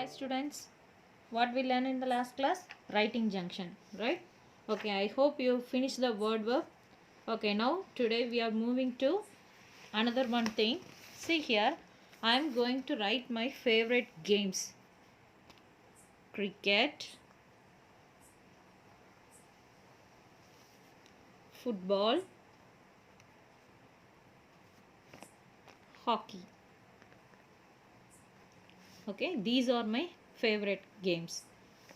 students, what we learned in the last class? Writing junction, right? Okay, I hope you finished the word verb. Okay, now today we are moving to another one thing. See here, I am going to write my favorite games. Cricket, football, hockey. Okay, these are my favorite games.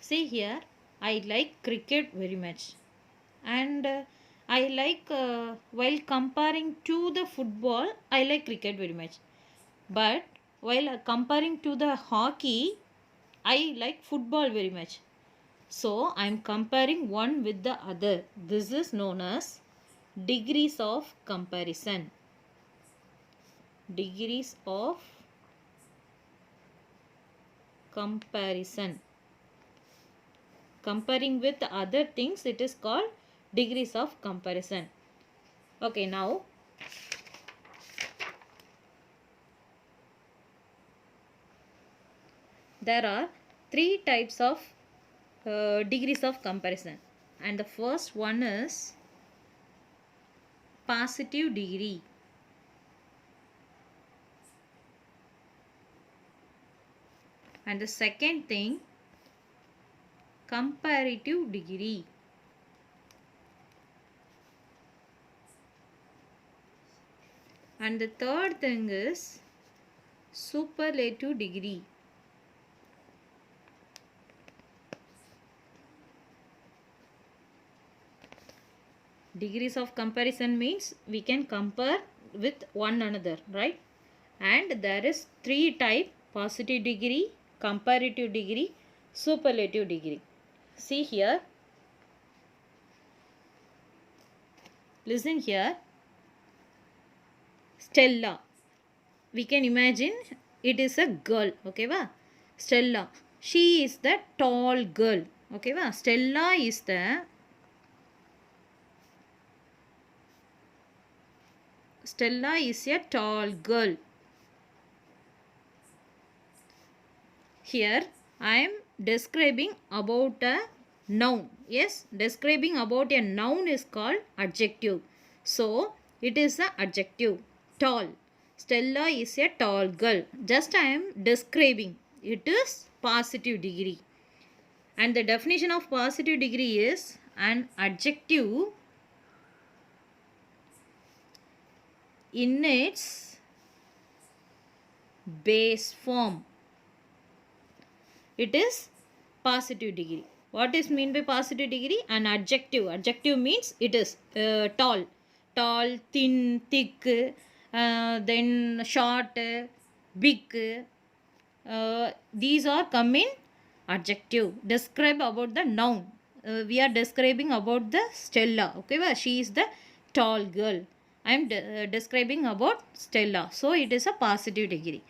See here, I like cricket very much, and I like while comparing to the football, I like cricket very much. But while comparing to the hockey, I like football very much. So I am comparing one with the other. This is known as degrees of comparison. Degrees of comparison. Comparing with other things, it is called degrees of comparison. Okay, now there are three types of degrees of comparison, and the first one is positive degree. And the second thing, comparative degree. And the third thing is superlative degree. Degrees of comparison means we can compare with one another, right? And there is three types: positive degree, comparative degree, superlative degree. See here. Listen here. Stella. We can imagine it is a girl. Okay, va? Stella. She is the tall girl. Okay, va? Stella is the Stella is a tall girl. Here I am describing about a noun. Yes, describing about a noun is called adjective. So it is an adjective. Tall. Stella is a tall girl. Just I am describing. It is positive degree. And the definition of positive degree is an adjective in its base form. It is positive degree. What is mean by positive degree? An adjective. Adjective means it is tall. Tall, thin, thick, then short, big. These are come in adjective. Describe about the noun. We are describing about the Stella. Okay, well, she is the tall girl. I am describing about Stella. So it is a positive degree.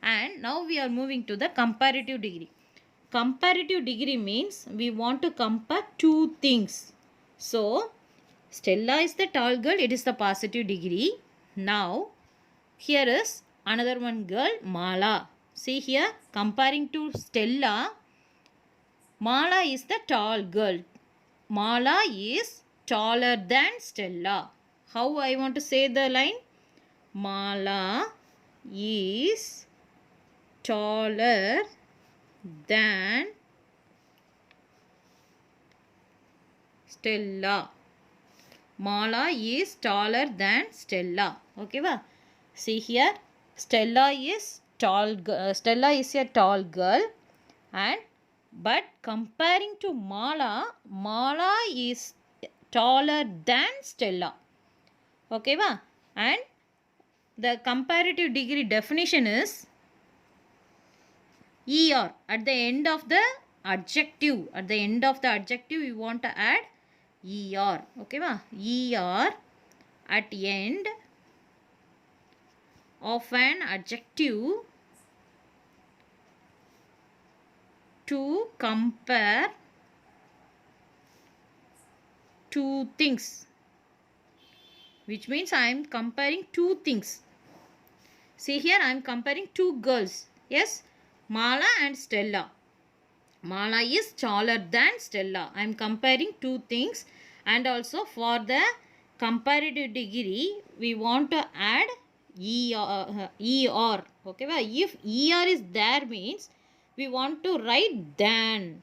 And now we are moving to the comparative degree. Comparative degree means we want to compare two things. So Stella is the tall girl. It is the positive degree. Now here is another one girl, Mala. See here, comparing to Stella, Mala is the tall girl. Mala is taller than Stella. How I want to say the line? Mala is taller than Stella. Mala is taller than Stella. Okay, va? See here, Stella is a tall girl, and but comparing to Mala, Mala is taller than Stella. Okay, va? And the comparative degree definition is ER at the end of the adjective. At the end of the adjective, we want to add ER. Okay, va? ER at the end of an adjective to compare two things, which means I am comparing two things. See here, I am comparing two girls. Yes, Mala and Stella. Mala is taller than Stella. I am comparing two things, and also for the comparative degree we want to add ER. Okay, well, if ER is there means we want to write than.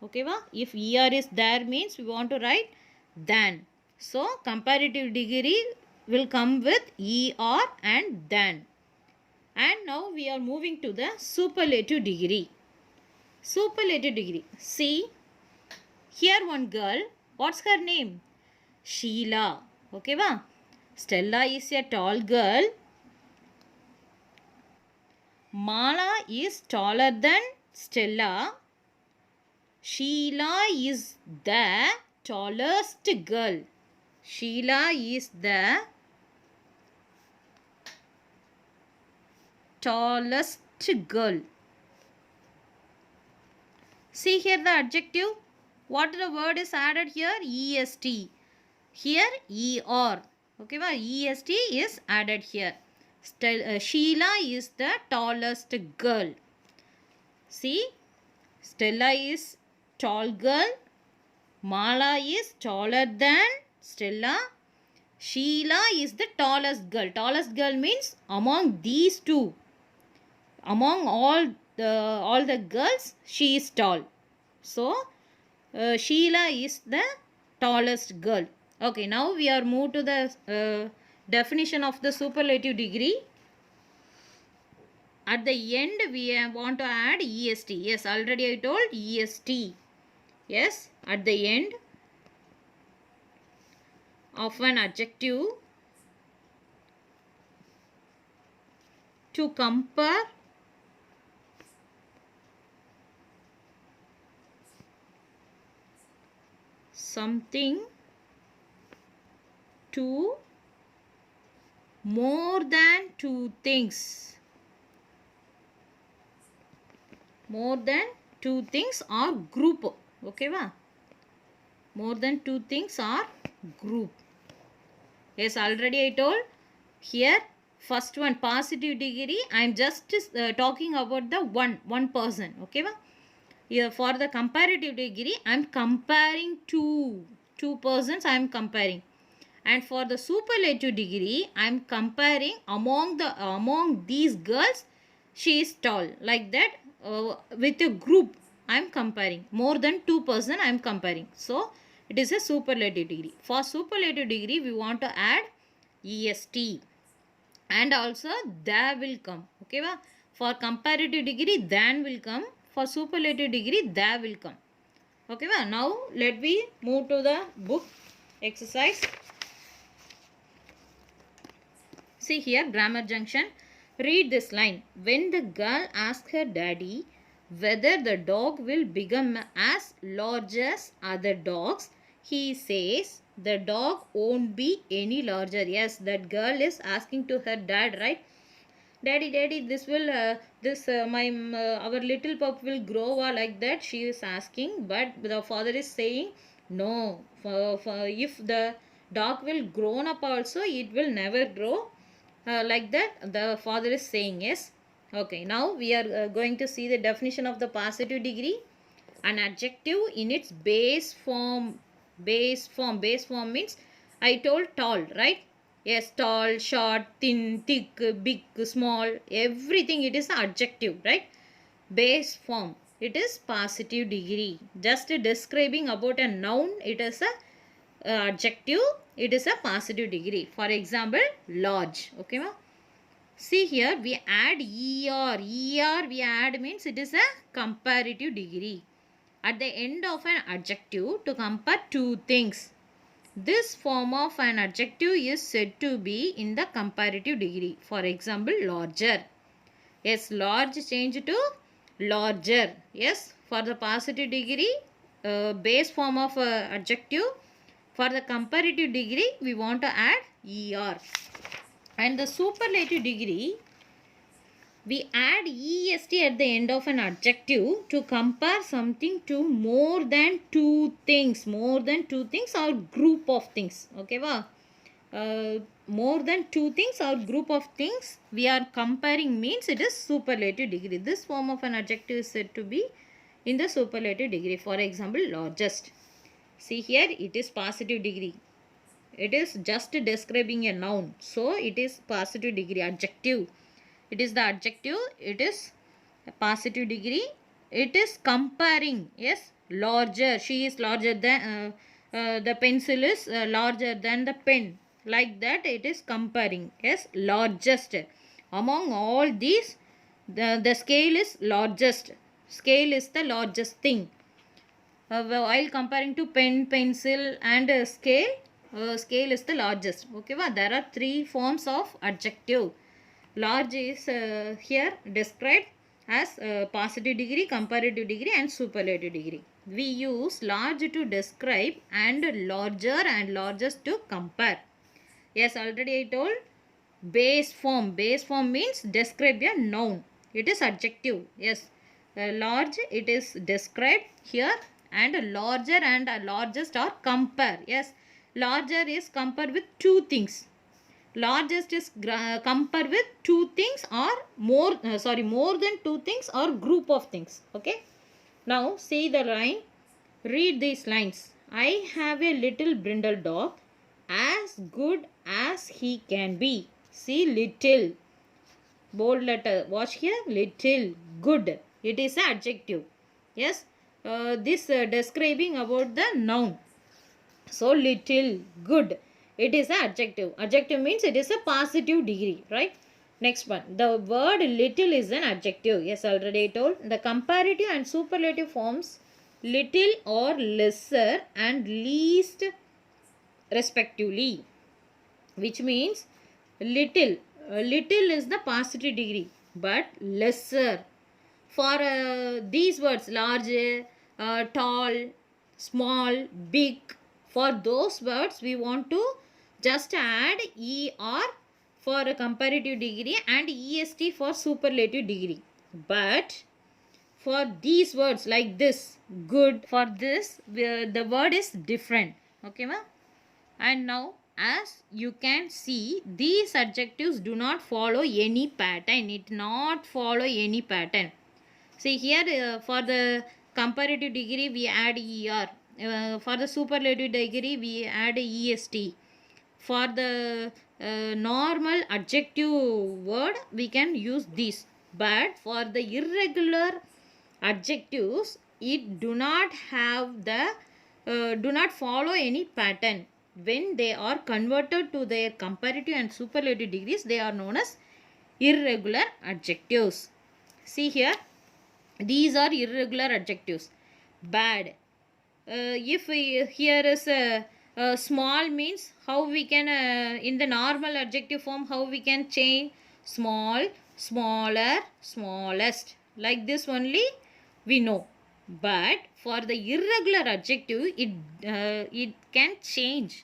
Okay, well, if ER is there means we want to write than. So comparative degree will come with ER and than. And now we are moving to the superlative degree. Superlative degree. See, here one girl. What's her name? Sheila. Okay, va? Stella is a tall girl. Mala is taller than Stella. Sheila is the tallest girl. Sheila is the tallest girl. See here the adjective. What the word is added here? EST. Here ER. Okay, well, EST is added here. Sheila is the tallest girl. See, Stella is tall girl. Mala is taller than Stella. Sheila is the tallest girl. Tallest girl means among these two. Among all the girls, she is tall. So, Sheila is the tallest girl. Okay, now we are moved to the definition of the superlative degree. At the end, we want to add EST. Yes, already I told EST. Yes, at the end of an adjective to compare something to more than two things. More than two things or group. Okay, va? More than two things or group. Yes, already I told. Here, first one, positive degree. I am just talking about the one person. Okay, va? Here for the comparative degree, I am comparing two persons. I am comparing. And for the superlative degree, I am comparing among these girls, she is tall. Like that, with a group, I am comparing. More than two person, I am comparing. So, it is a superlative degree. For superlative degree, we want to add EST. And also, there will come. Okay, va? For comparative degree, than will come. For superlative degree, there will come. Okay, va? Now, let me move to the book exercise. See here, grammar junction. Read this line. When the girl asks her daddy whether the dog will become as large as other dogs, he says the dog won't be any larger. Yes, that girl is asking to her dad, right? Daddy, this will, our little pup will grow like that. She is asking, but the father is saying, no. If the dog will grown up also, it will never grow. Like that, the father is saying, yes. Okay, now we are going to see the definition of the positive degree. An adjective in its base form. Base form means, I told tall, right? Yes, tall, short, thin, thick, big, small, everything it is an adjective, right? Base form, it is positive degree. Just describing about a noun, it is a adjective, it is a positive degree. For example, large. Okay, ma? See here, we add ER. ER we add means it is a comparative degree. At the end of an adjective to compare two things. This form of an adjective is said to be in the comparative degree. For example, larger. Yes, large change to larger. Yes, for the positive degree, base form of adjective. For the comparative degree, we want to add ER. And the superlative degree, we add EST at the end of an adjective to compare something to more than two things. More than two things or group of things. Okay, wow. more than two things or group of things we are comparing means it is superlative degree. This form of an adjective is said to be in the superlative degree. For example, largest. See here, it is positive degree. It is just describing a noun. So, it is positive degree. Adjective. It is the adjective. It is a positive degree. It is comparing. Yes, larger. She is larger than, the pencil is larger than the pen. Like that, it is comparing. Yes, largest. Among all these, the scale is largest. Scale is the largest thing. While comparing to pen, pencil and scale, scale is the largest. Okay, there are three forms of adjective. Large is here described as positive degree, comparative degree and superlative degree. We use large to describe and larger and largest to compare. Yes, already I told. Base form. Base form means describe a noun. It is adjective. Yes, large it is described here, and larger and largest are compare. Yes, larger is compare with two things. Largest is compare with two things or more, more than two things or group of things. Okay, now see the line. Read these lines. I have a little brindle dog, as good as he can be. See, little, bold letter, watch here, little, good. It is an adjective. Yes, this describing about the noun. So, little, good. It is an adjective. Adjective means it is a positive degree, right? Next one. The word little is an adjective. Yes, already told. The comparative and superlative forms little or lesser and least respectively. Which means little. Little is the positive degree, but lesser. For these words, large, tall, small, big, for those words we want to just add ER for a comparative degree and EST for superlative degree. But for these words like this, good, for this the word is different. Okay, ma? And now as you can see, these adjectives do not follow any pattern. It not follow any pattern. See here, for the comparative degree we add ER. For the superlative degree we add EST. For the normal adjective word we can use this. But for the irregular adjectives, it do not have the do not follow any pattern. When they are converted to their comparative and superlative degrees, they are known as irregular adjectives. See here, these are irregular adjectives. Bad. If here is a small means, how we can in the normal adjective form, how we can change small, smaller, smallest, like this only we know. But for the irregular adjective, it can change.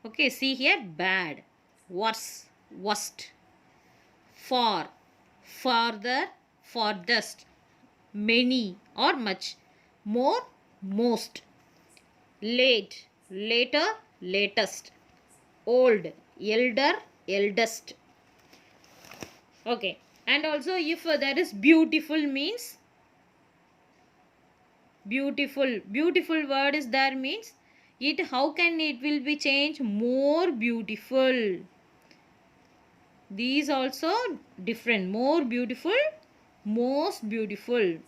Okay, see here, bad, worse, worst, far, farther, farthest, many or much, more, most, late, later, latest, old, elder, eldest. Okay, and also if there is beautiful means, beautiful word is there means it, how can it will be changed? More beautiful. These also different. More beautiful, most beautiful.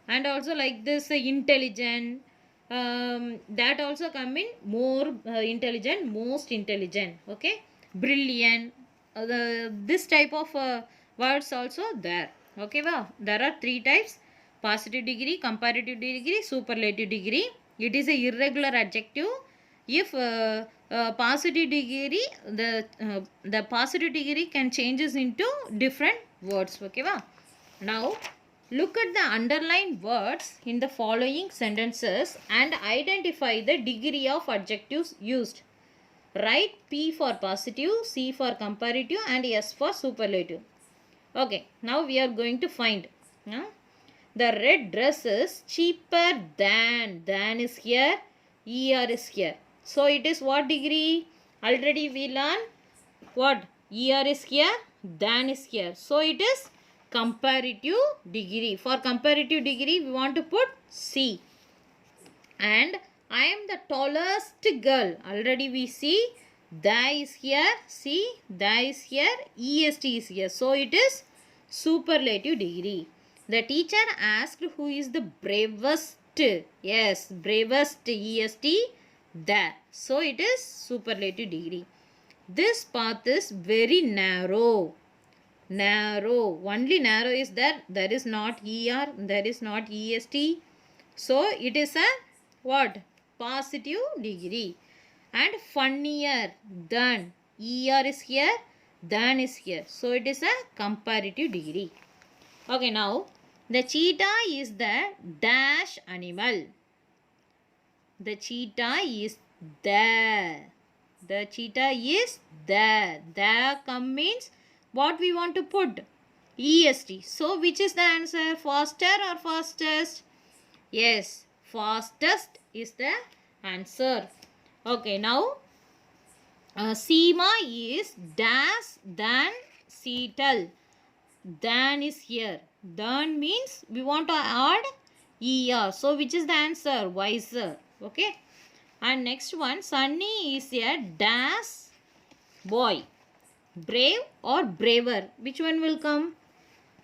And also like this intelligent, that also come in more intelligent, most intelligent. Okay, brilliant, this type of words also there. Okay, well, there are three types: positive degree, comparative degree, superlative degree. It is a irregular adjective. If positive degree, the positive degree can changes into different words. Okay, well, now look at the underlined words in the following sentences and identify the degree of adjectives used. Write P for positive, C for comparative and S for superlative. Okay, now we are going to find. The red dress is cheaper than is here, ER is here. So it is what degree? Already we learn what? ER is here, than is here. So it is comparative degree. For comparative degree, we want to put C. And I am the tallest girl. Already we see the is here. See, the is here. EST is here. So it is superlative degree. The teacher asked who is the bravest. Yes, bravest EST. The. So it is superlative degree. This path is very narrow. Narrow. Only narrow is there. There is not ER. There is not EST. So it is a what? Positive degree. And funnier than. ER is here. Than is here. So it is a comparative degree. Okay, now the cheetah is the dash animal. The cheetah is there. The cheetah is there. There come means what we want to put? EST. So which is the answer? Faster or fastest? Yes, fastest is the answer. Okay, now Seema is dash than Seattle. Than is here. Than means we want to add ER. So which is the answer? Wiser. Okay. And next one, Sunny is a dash boy. Brave or braver? Which one will come?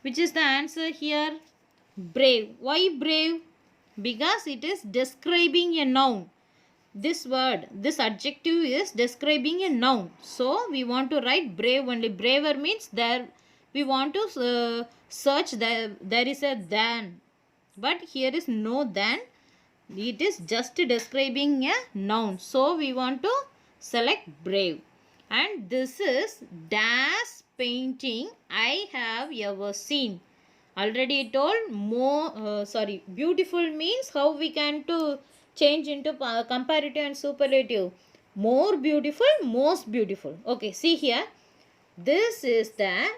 Which is the answer here? Brave. Why brave? Because it is describing a noun. This word, this adjective is describing a noun. So we want to write brave only. Braver means there we want to search there is a than. But here is no than. It is just describing a noun. So we want to select brave. And this is dash painting I have ever seen. Already told beautiful means how we can to change into comparative and superlative. More beautiful, most beautiful. Okay, see here. This is the.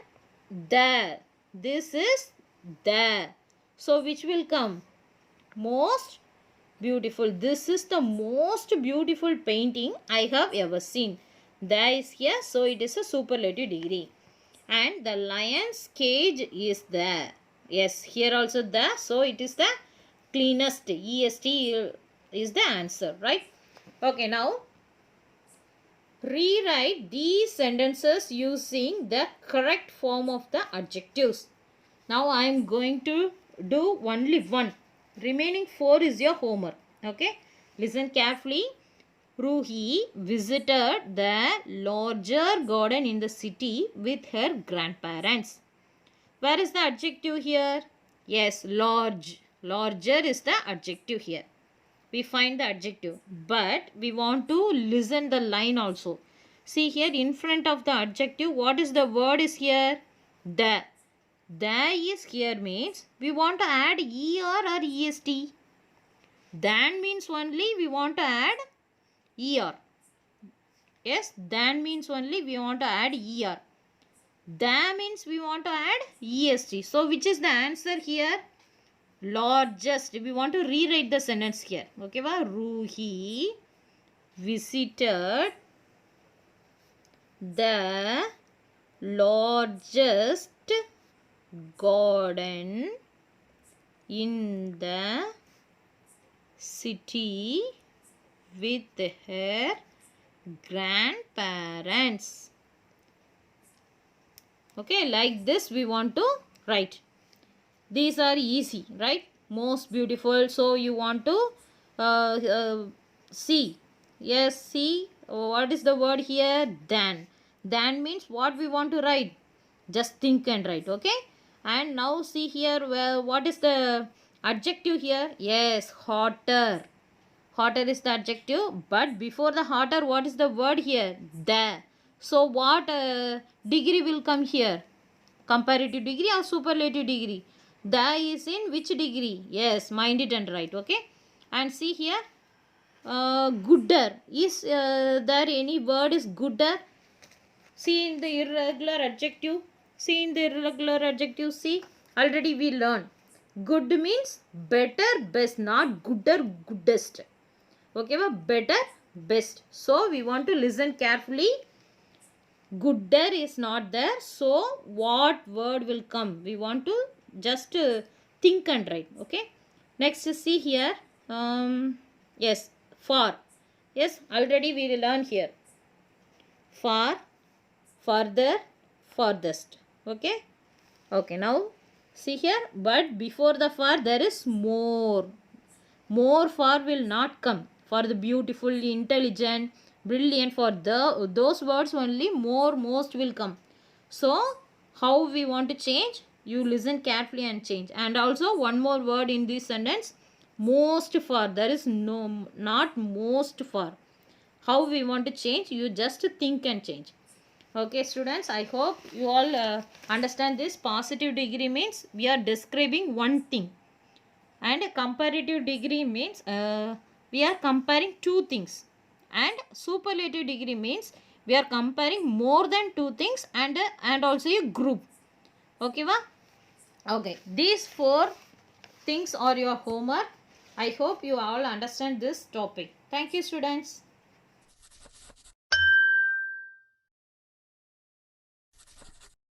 This is the. So which will come? Most beautiful. This is the most beautiful painting I have ever seen. There is here. So it is a superlative degree. And the lion's cage is there. Yes, here also there. So it is the cleanest. EST is the answer, right? Okay, now rewrite these sentences using the correct form of the adjectives. Now I am going to do only one. Remaining 4 is your homework. Okay, listen carefully. Ruhi visited the larger garden in the city with her grandparents. Where is the adjective here? Yes, large. Larger is the adjective here. We find the adjective. But we want to listen the line also. See here in front of the adjective, what is the word is here? The. The is here means we want to add ER or EST. Than means only we want to add ER. Yes, than means only we want to add ER. The means we want to add EST. So which is the answer here? Largest. We want to rewrite the sentence here. Okay, Ruhi visited the largest garden in the city with her grandparents. Okay, like this we want to write. These are easy, right? Most beautiful. So you want to see. Yes, see. What is the word here? Than. Than means what we want to write. Just think and write. Okay. And now see here. Well, what is the adjective here? Yes, hotter. Hotter is the adjective. But before the hotter, what is the word here? The. So what degree will come here? Comparative degree or superlative degree? The is in which degree? Yes, mind it and write. Okay. And see here. Gooder. Is there any word is gooder? See in the irregular adjective. See in the irregular adjective. See. Already we learned. Good means better, best. Not gooder, goodest. Okay, better, best. So we want to listen carefully. Gooder is not there. So what word will come? We want to just think and write. Okay. Next, see here. Yes, far. Yes, already we learn here. Far, further, farthest. Okay. Okay, now see here. But before the far there is more. More far will not come. For the beautiful, intelligent, brilliant, for those words only more, most will come. So how we want to change? You listen carefully and change. And also one more word in this sentence, most far. There is no, not most far. How we want to change? You just think and change. Okay students, I hope you all understand this. Positive degree means we are describing one thing, and a comparative degree means we are comparing two things, and superlative degree means we are comparing more than two things and also a group. Okay va? Okay, these four things are your homework. I hope you all understand this topic. Thank you students.